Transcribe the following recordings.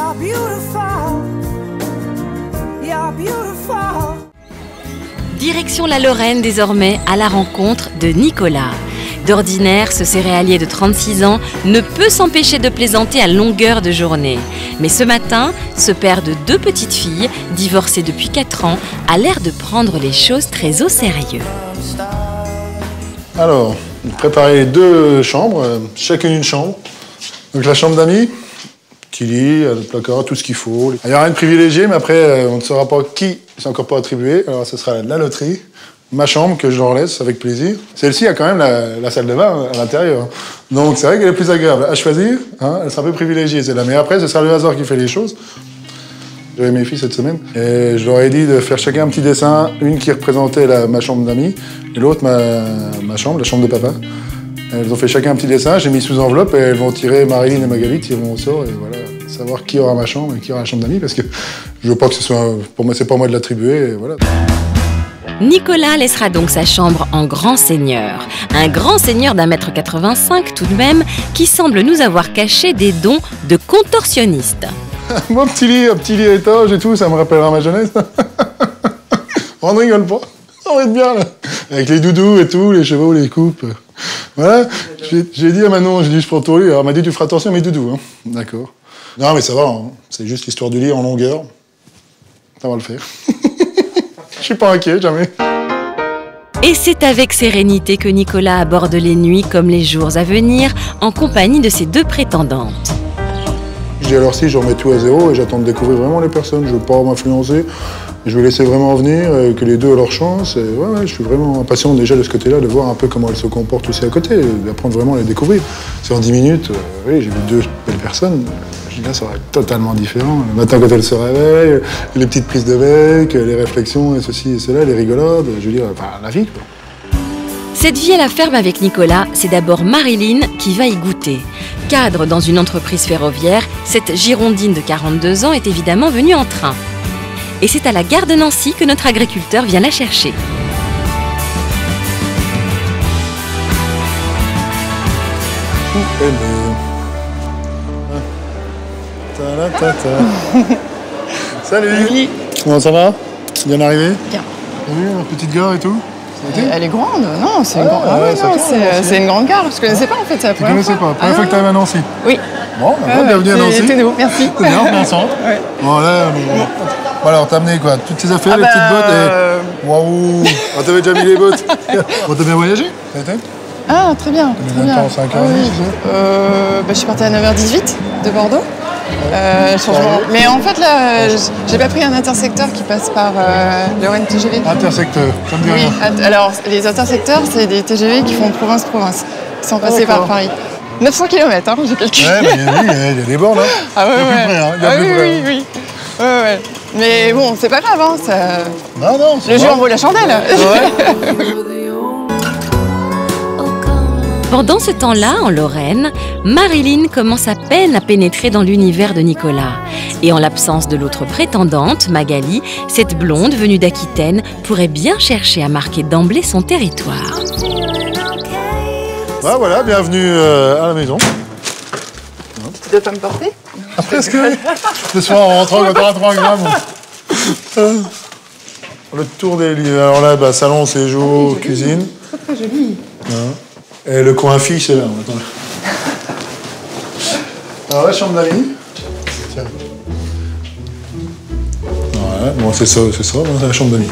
You're beautiful. You're beautiful. Direction la Lorraine désormais à la rencontre de Nicolas. D'ordinaire, ce céréalier de 36 ans ne peut s'empêcher de plaisanter à longueur de journée. Mais ce matin, ce père de 2 petites filles, divorcé depuis 4 ans, a l'air de prendre les choses très au sérieux. Alors, préparer 2 chambres, chacune une chambre. Donc la chambre d'amis, petit lit, le placard, tout ce qu'il faut. Il n'y a rien de privilégié, mais après, on ne saura pas qui c'est encore pas attribué. Alors ce sera la loterie. Ma chambre, que je leur laisse avec plaisir. Celle-ci a quand même la salle de bain à l'intérieur. Donc c'est vrai qu'elle est plus agréable à choisir. Hein, elle sera un peu privilégiée, celle-là. Mais après, ce sera le hasard qui fait les choses. J'avais mes filles cette semaine. Et je leur ai dit de faire chacun un petit dessin. Une qui représentait ma chambre d'amis. Et l'autre, ma chambre, la chambre de papa. Elles ont fait chacun un petit dessin. J'ai mis sous enveloppe. Et elles vont tirer, Marilyn et Magali tireront au sort. Et voilà, savoir qui aura ma chambre et qui aura la chambre d'amis. Parce que je veux pas que ce soit... Pour moi, c'est pas moi de l'attribuer. Et voilà. Nicolas laissera donc sa chambre en grand seigneur. Un grand seigneur d'1,85 m tout de même, qui semble nous avoir caché des dons de contorsionniste. Mon petit lit étage et tout, ça me rappellera ma jeunesse. On ne rigole pas, on va être bien là. Avec les doudous et tout, les chevaux, les coupes. Voilà, j'ai dit à Manon, je prends ton lit, alors elle m'a dit tu feras attention à mes doudous. Hein. D'accord. Non mais ça va, hein. C'est juste l'histoire du lit en longueur. Ça va le faire. Je suis pas inquiet, jamais. Et c'est avec sérénité que Nicolas aborde les nuits comme les jours à venir, en compagnie de ses 2 prétendantes. Je dis alors si, je remets tout à zéro et j'attends de découvrir vraiment les personnes. Je veux pas m'influencer, je vais laisser vraiment venir, que les 2 aient leur chance. Et ouais, je suis vraiment impatient déjà de ce côté-là, de voir un peu comment elles se comportent aussi à côté, d'apprendre vraiment à les découvrir. C'est en 10 minutes, oui, j'ai vu 2 belles personnes. Je dis là, ça va être totalement différent. Le matin, quand elles se réveillent, les petites prises de bec, les réflexions et ceci et cela, les rigolades, je veux dire, enfin, la vie, quoi. Cette vie à la ferme avec Nicolas, c'est d'abord Marilyn qui va y goûter. Cadre dans une entreprise ferroviaire, cette girondine de 42 ans est évidemment venue en train. Et c'est à la gare de Nancy que notre agriculteur vient la chercher. Salut. Oui. Comment ça va? Bien arrivé? Bien. T'as vu la petite gare et tout? Elle est grande, non, c'est une grande. Ah ouais, c'est une grande gare. Je connaissais pas en fait. Tu connaissais pas? Première fois que t'arrives à Nancy? Oui. Bon, bienvenue à Nancy. C'était nouveau, merci. C'est bien, Vincent. Ouais. Bon, là, bon, alors, t'as amené quoi? Toutes tes affaires, les petites bottes et... Waouh! Oh, t'avais déjà mis les bottes. Bon, t'as bien voyagé? Ah, très bien. Combien de temps? 5 heures? Je suis partie à 9h18 de Bordeaux. Changement. Mais en fait, là, j'ai pas pris un intersecteur qui passe par Lorraine TGV. Intersecteur, ça me dit rien. Oui, alors les intersecteurs, c'est des TGV qui font province-province, sans passer par Paris. 900 km, hein, j'ai calculé. Ouais, il y a des bornes, hein. Ah ouais, il y a plus près, hein. Il y a plus près, oui. Ouais. Mais bon, c'est pas grave, hein. Ça... Non, le jus en vaut la chandelle. Ouais. Pendant ce temps-là, en Lorraine, Marilyn commence à peine à pénétrer dans l'univers de Nicolas. Et en l'absence de l'autre prétendante, Magali, cette blonde venue d'Aquitaine pourrait bien chercher à marquer d'emblée son territoire. Ouais, voilà, bienvenue à la maison. Tu dois pas me porter? Presque. Ce soir, en rentrant, on aura 3 grammes. Le tour des lits. Alors là, salon, séjour, cuisine. Très joli. Et le coin fille, c'est là. Attends. Alors la chambre d'amis. Tiens. Voilà, bon, c'est ça, c'est la chambre d'amis.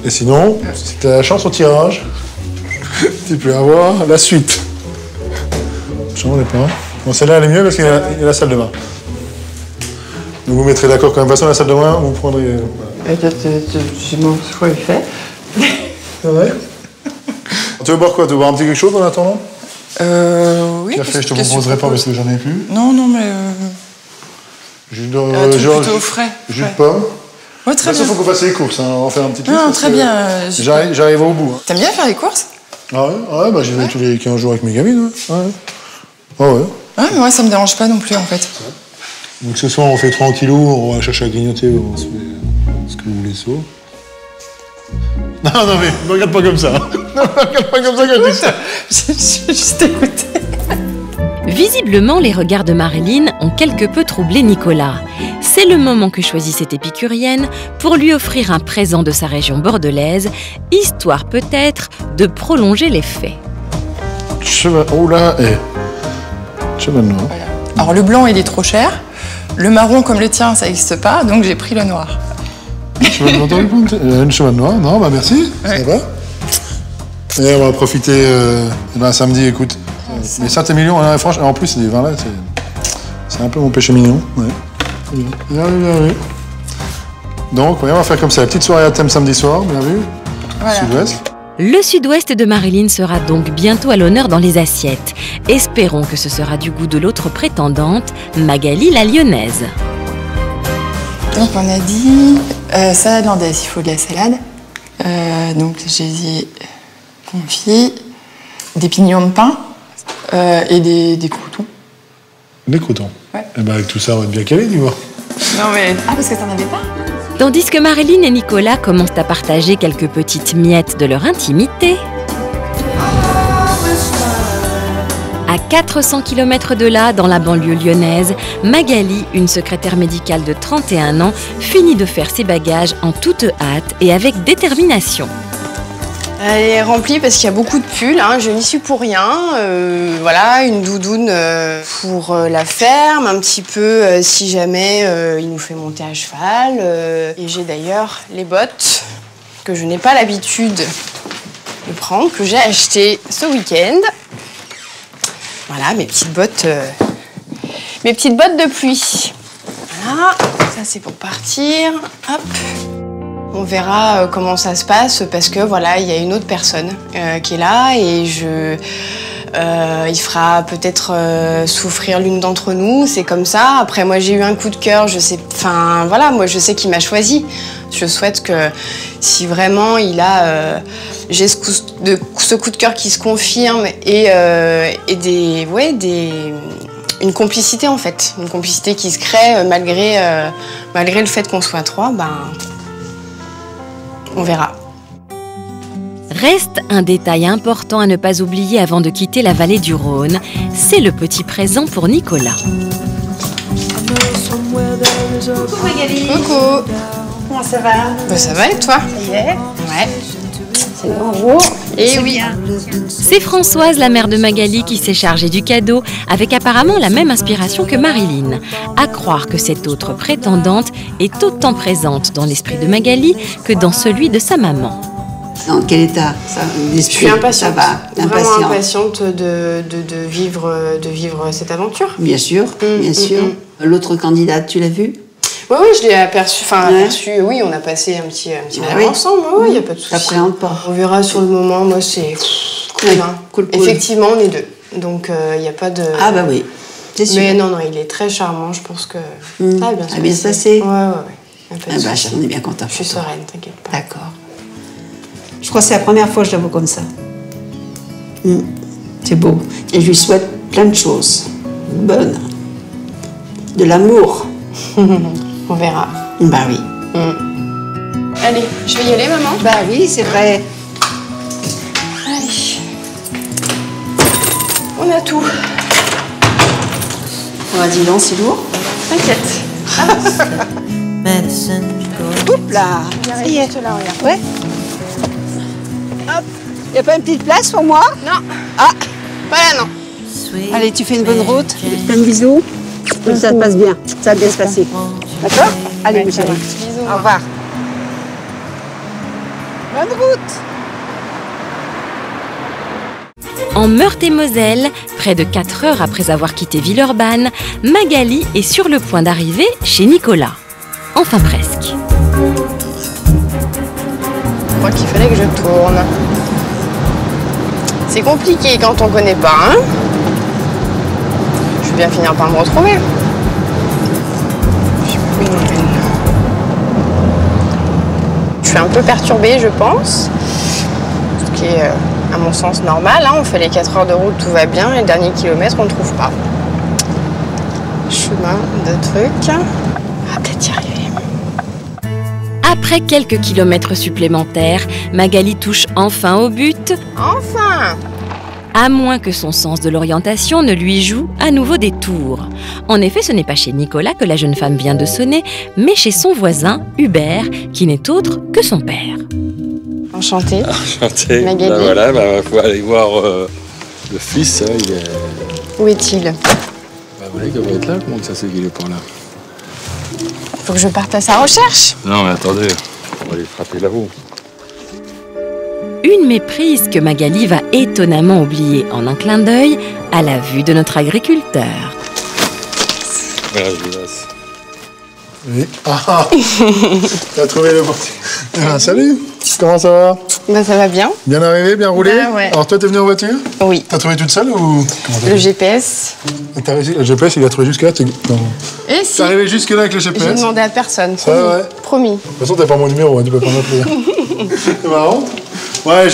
Et sinon, si tu as la chance au tirage, tu peux avoir la suite. Chambre des pains. Bon, celle-là, elle est mieux parce qu'il y a la salle de bain. Donc vous mettrez d'accord quand même. De toute façon, la salle de bain, vous prendrez... J'ai mon choix fait. C'est vrai? Tu veux boire quoi? Tu veux boire un petit quelque chose en attendant? Oui. Café, je te proposerai pas parce que j'en ai plus. Non, mais... Jus plutôt frais. Jus de pomme. Ouais, très bien. Il faut qu'on fasse les courses, hein. On va faire un petit peu. Non, très bien. J'arrive au bout. Hein. T'aimes bien faire les courses? Ah ouais, j'y vais tous les 15 jours avec mes gamines. Ouais. Ah ouais. Ah, mais moi, ça me dérange pas non plus, en fait. Donc ce soir, on fait tranquillou, on va chercher à grignoter, on se fait ce que vous voulez sauver. Non, mais ne regarde pas comme ça. Ne regarde pas comme ça quand je dis ça. J'ai juste écouté. Visiblement, les regards de Marilyn ont quelque peu troublé Nicolas. C'est le moment que choisit cette épicurienne pour lui offrir un présent de sa région bordelaise, histoire peut-être de prolonger l'effet. Cheval... Oh là, cheval noir. Voilà. Alors le blanc, il est trop cher. Le marron, comme le tien, ça n'existe pas, donc j'ai pris le noir. Une cheval noir, non, bah merci, Ouais. ça va. Et on va profiter samedi, écoute. Mais ça, t'es mignon, hein, franchement. En plus, les vins là, c'est un peu mon péché mignon. Ouais. Bien vu, bien vu. Donc, ouais, on va faire comme ça, la petite soirée à thème samedi soir, bien vu. Voilà. Sud-ouest. Le sud-ouest de Marilyn sera donc bientôt à l'honneur dans les assiettes. Espérons que ce sera du goût de l'autre prétendante, Magali la lyonnaise. Donc on a dit salade landaise, il faut de la salade. Donc j'ai dit confit, des pignons de pain et des croûtons. Des croûtons. Ouais. Et ben avec tout ça, on va être bien calé, tu vois. Non mais... Ah parce que t'en avais pas? Tandis que Marilyn et Nicolas commencent à partager quelques petites miettes de leur intimité. À 400 km de là, dans la banlieue lyonnaise, Magali, une secrétaire médicale de 31 ans, finit de faire ses bagages en toute hâte et avec détermination. Elle est remplie parce qu'il y a beaucoup de pulls, hein. Je n'y suis pour rien. Voilà, une doudoune pour la ferme, un petit peu si jamais il nous fait monter à cheval. Et j'ai d'ailleurs les bottes que je n'ai pas l'habitude de prendre, que j'ai achetées ce week-end. Voilà, mes petites bottes de pluie. Voilà, ça c'est pour partir. Hop. On verra comment ça se passe parce que voilà, il y a une autre personne qui est là et il fera peut-être souffrir l'une d'entre nous, c'est comme ça. Après, moi j'ai eu un coup de cœur, je sais, enfin voilà, moi je sais qu'il m'a choisi. Je souhaite que si vraiment il a, j'ai ce coup de cœur qui se confirme et une complicité en fait, une complicité qui se crée malgré le fait qu'on soit trois, ben on verra. Reste un détail important à ne pas oublier avant de quitter la vallée du Rhône, c'est le petit présent pour Nicolas. Coucou Magali. Coucou. Comment ça va? Bah, ça va et toi? Ça y est. Ouais. C'est bravo. Et oui. C'est Françoise, la mère de Magali, qui s'est chargée du cadeau, avec apparemment la même inspiration que Marilyn. À croire que cette autre prétendante est autant présente dans l'esprit de Magali que dans celui de sa maman. Dans quel état ça, Je suis impatiente. Ça va, Vraiment impatiente de vivre cette aventure. Bien sûr, bien sûr. L'autre candidate, tu l'as vue? Oui, je l'ai aperçu. Enfin, oui, on a passé un petit moment ensemble. Oui, il n'y a pas de souci. T'appréhendes pas. On verra sur le moment. Moi, c'est cool, hein. Cool. Effectivement, on est deux. Donc, il n'y a pas de... Ah bah oui, c'est sûr. Mais non, il est très charmant. Je pense que ça va bien se passer. bien se passer. Ouais. Y a pas de Ah bah, souci. on est bien content. Je suis sereine, t'inquiète pas. D'accord. Je crois que c'est la première fois que je la vois comme ça. C'est beau. Et je lui souhaite plein de choses. Bonnes. De l'amour. On verra. Bah oui. Allez, je vais y aller, maman. Bah oui, c'est vrai. Allez. On a tout. On a dit non, c'est lourd. T'inquiète. Oups là. Ça y est. Là, regarde. Ouais. Hop. Y a pas une petite place pour moi? Non. Ah. Pas là, non. Allez, tu fais une bonne route. Plein de bisous. Que ça te passe bien. Ça va bien se passer. D'accord? Allez, mon chéri. Bisous. Au revoir. Bonne route. En Meurthe-et-Moselle, près de 4 heures après avoir quitté Villeurbanne, Magali est sur le point d'arriver chez Nicolas. Enfin presque. Je crois qu'il fallait que je tourne. C'est compliqué quand on connaît pas, hein. Je vais bien finir par me retrouver. Je suis un peu perturbée, je pense. Ce qui est, à mon sens, normal, hein. On fait les 4 heures de route, tout va bien. Et le dernier kilomètre, on ne trouve pas. Chemin de trucs. On va peut-être y arriver. Après quelques kilomètres supplémentaires, Magali touche enfin au but. Enfin! à moins que son sens de l'orientation ne lui joue à nouveau des tours. En effet, ce n'est pas chez Nicolas que la jeune femme vient de sonner, mais chez son voisin, Hubert, qui n'est autre que son père. Enchantée. Enchanté. Magali. Bah voilà, faut aller voir le fils, hein, il est... Où est-il? Bah voilà, il devrait être là, comment ça c'est qu'il est pas là? Faut que je parte à sa recherche. Non mais attendez, on va aller frapper là-haut. Une méprise que Magali va étonnamment oublier en un clin d'œil à la vue de notre agriculteur. Voilà, je vous laisse. Oui. Ah, t'as trouvé le portier. Ah, salut, comment ça va? Bah ça va bien. Bien arrivé, bien roulé? Bah, ouais. Alors toi, t'es venue en voiture? Oui. T'as trouvé toute seule ou comment t'as Le fait? GPS. T'as réussi? Le GPS, il a trouvé jusque là. Non. Et si. T'es arrivé jusque là avec le J'ai GPS? demandé à personne. Ça, Promis. ouais. Promis. De toute façon, t'as pas mon numéro, hein, tu peux pas m'appeler. C'est marrant. Ouais,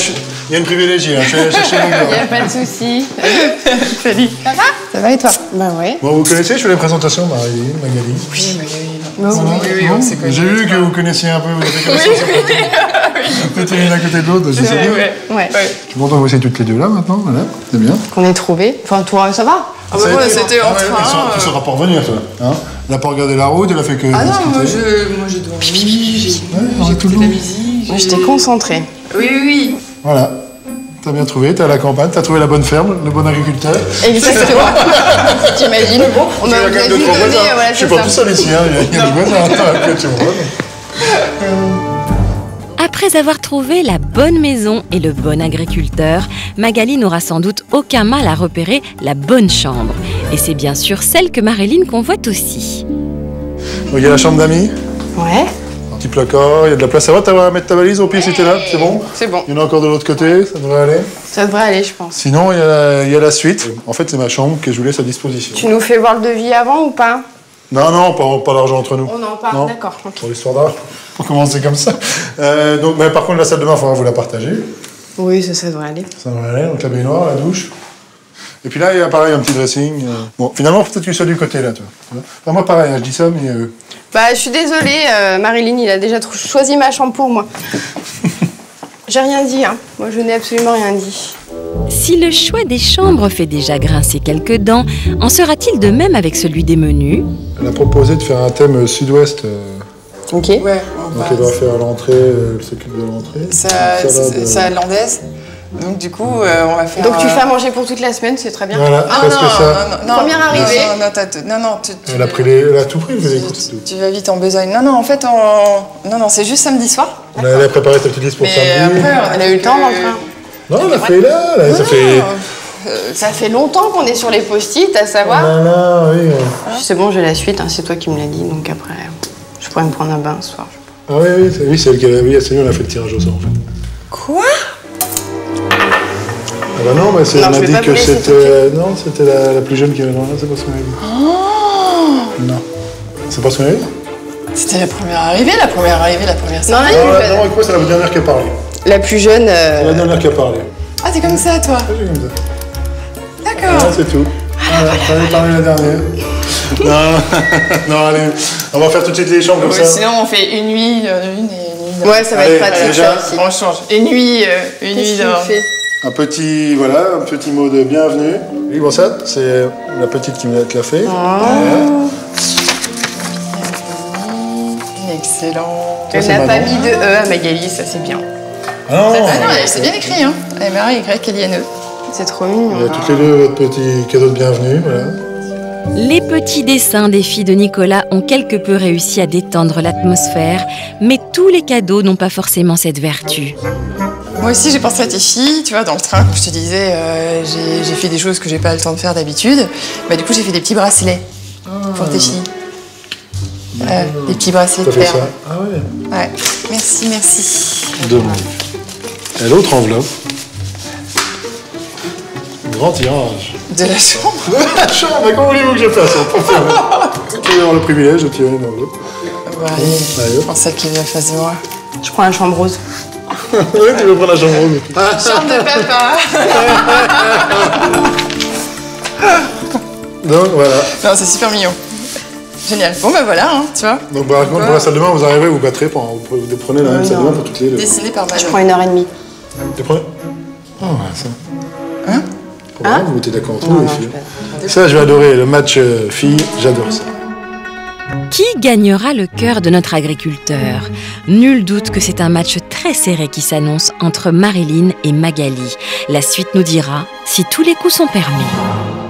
il y a une privilégiée, hein. Je suis allé chercher mon Y numéro. a pas de souci. Salut. Ça va et toi? Bah ouais. Bon, vous connaissez, je fais les présentations, Magali. Oui, Magali. Bah oui. on s'est connus. J'ai vu que vous connaissiez un peu, vous avez connaissance. Vous étiez l'une à côté de l'autre, c'est bien. Ouais. Je suis content que vous soyez toutes les deux là maintenant, voilà, c'est bien. Qu'on ait trouvé. Enfin toi, ça va? Ah bah ouais, c'était en train. Tu sauras pas revenir, toi. Hein, elle a pas regardé la route, elle a fait que. Ah non, moi discuter. j'ai dormi, j'ai tout écouté le la long. musique. Moi j'étais concentrée. Oui. Voilà. T'as bien trouvé, t'es à la campagne, t'as trouvé la bonne ferme, le bon agriculteur. Exactement. T'imagines? On a Il y a quand même deux, dû trois donner, voisins. voilà, Je suis c'est pas ça. tout seul ici, hein. Il y a des voisins. Attends, que tu vois. Après avoir trouvé la bonne maison et le bon agriculteur, Magali n'aura sans doute aucun mal à repérer la bonne chambre. Et c'est bien sûr celle que Marilyn convoite aussi. Donc il y a la chambre d'amis, Ouais. un petit placard, il y a de la place. Ça va, t'as à mettre ta valise au pire si t'es là, c'est bon? C'est bon. Il y en a encore de l'autre côté, ça devrait aller. Ça devrait aller, je pense. Sinon, il y a la suite. En fait, c'est ma chambre que je vous laisse à disposition. Tu nous fais voir le devis avant ou pas? Non, pas l'argent entre nous. On en parle, Non. d'accord. ok. Pour l'histoire d'art, pour commencer comme ça. Donc, mais par contre, la salle de bain, il faudra vous la partager. Oui, ça devrait aller. Ça devrait aller, donc la baignoire, la douche. Et puis là, il y a pareil, un petit dressing. Bon, finalement, peut-être que tu sois du côté là, toi. Enfin, moi, pareil, hein, je dis ça, mais. Bah, je suis désolée, Marilyn, il a déjà choisi ma chambre pour moi. J'ai rien dit, hein. Moi, je n'ai absolument rien dit. Si le choix des chambres fait déjà grincer quelques dents, en sera-t-il de même avec celui des menus? Elle a proposé de faire un thème sud-ouest. Ok. Ouais, Donc, elle va faire l'entrée, elle s'occupe de l'entrée. ça hollandaise. Donc du coup, on va faire. Donc, tu fais à manger pour toute la semaine, c'est très bien. Voilà, Ah presque ça. non. Première arrivée. Non, Elle a pris elle a tout pris, vous avez écouté tout. tu vas vite en besogne. Non, en fait, non, c'est juste samedi soir. Elle a préparé sa petite liste pour Mais samedi. après, Elle a eu le temps dans le train. Non, elle a fait là, ça fait. Ça fait longtemps qu'on est sur les post-it, à savoir. Là, oui. C'est bon, j'ai la suite, hein, c'est toi qui me l'as dit, donc après, je pourrais me prendre un bain ce soir. Ah oui, c'est elle qui a oui, c'est lui, on a fait le tirage au sort en fait. Quoi? Ah bah non, mais Non, elle je m'a vais dit pas que vous laisser c'était. Non, c'était la plus jeune qui avait. Non, c'est pas ce qu'on avait dit. Non. C'est pas ce qu'on avait dit? C'était la première arrivée, la première Non, sortie. Non, écoute, c'est la dernière qui a parlé. la plus jeune. C'est la dernière qui a parlé. Ah, t'es comme ça, toi? C'est comme ça. D'accord. Ah, c'est tout. Voilà, t'avais parlé la dernière. Non, allez, on va faire tout de suite les chambres comme ça. Sinon, on fait une nuit, une et une nuit. Ouais, ça va Allez, être pratique déjà, ça aussi. On change. Une nuit, une nuit Qu'est-ce dehors. qu'il fait? Un petit mot de bienvenue. Oui, bon, ça, c'est la petite qui me l'a fait. Excellent. Elle c'est n'a pas maman. mis de E à Magali, ça c'est bien. Ah non, Ah non, c'est bien écrit, hein. M-R-Y-L-I-N-E. C'est trop il mignon. y a toutes les deux votre petit cadeau de bienvenue, voilà. Les petits dessins des filles de Nicolas ont quelque peu réussi à détendre l'atmosphère, mais tous les cadeaux n'ont pas forcément cette vertu. Moi aussi, j'ai pensé à tes filles, tu vois, dans le train, je te disais, j'ai fait des choses que j'ai pas le temps de faire d'habitude. Bah, du coup, j'ai fait des petits bracelets pour tes filles. Des petits bracelets T'as de fait perles. ça? Ah ouais. Ouais. Merci. Demande. Et l'autre enveloppe. Grand tirage. De la chambre. La chambre, mais comment voulez-vous que je fasse? Qui va avoir le privilège de tirer une enveloppe? Bah, allez, je pense celle qui est en face de moi. Je prends la chambre rose. Oui, tu veux prendre la chambre rose. Chambre de papa. Donc voilà. Non, c'est super mignon. Génial. Bon, bah voilà, hein, tu vois. Donc par contre, pour la salle de bain, vous arrivez, vous battrez, vous prenez la même salle de bain pour toutes les deux. Dessiné par Je Manon. prends 1h30. Tu prenez? Ah ouais, ça. Hein? Vous mettez d'accord entre vous, les filles. Ça, je vais adorer. Le match filles, j'adore ça. Qui gagnera le cœur de notre agriculteur? Nul doute que c'est un match très serré qui s'annonce entre Marilyn et Magali. La suite nous dira si tous les coups sont permis.